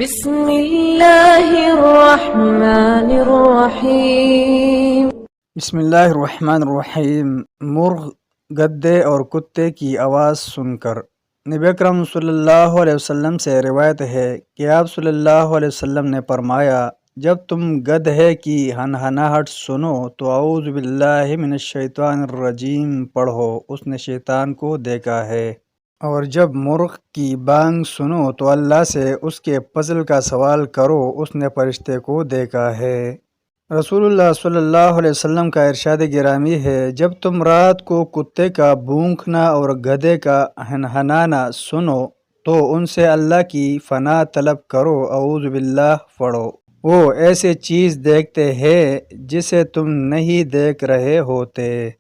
بسم اللہ الرحمن الرحیم۔ بسم اللہ الرحمن الرحیم۔ مرغ، گدے اور کتے کی آواز سن کر نبی اکرم صلی اللہ علیہ وسلم سے روایت ہے کہ آپ صلی اللہ علیہ وسلم نے فرمایا، جب تم گدھے کی ہنہناہٹ سنو تو اعوذ باللہ من الشیطان الرجیم پڑھو، اس نے شیطان کو دیکھا ہے۔ اور جب مرغ کی بانگ سنو تو اللہ سے اس کے فضل کا سوال کرو، اس نے فرشتے کو دیکھا ہے۔ رسول اللہ صلی اللہ علیہ وسلم کا ارشاد گرامی ہے، جب تم رات کو کتے کا بھونکنا اور گدھے کا ہنہنانا سنو تو ان سے اللہ کی پناہ طلب کرو، اعوذ باللہ پڑھو۔ وہ ایسے چیز دیکھتے ہیں جسے تم نہیں دیکھ رہے ہوتے۔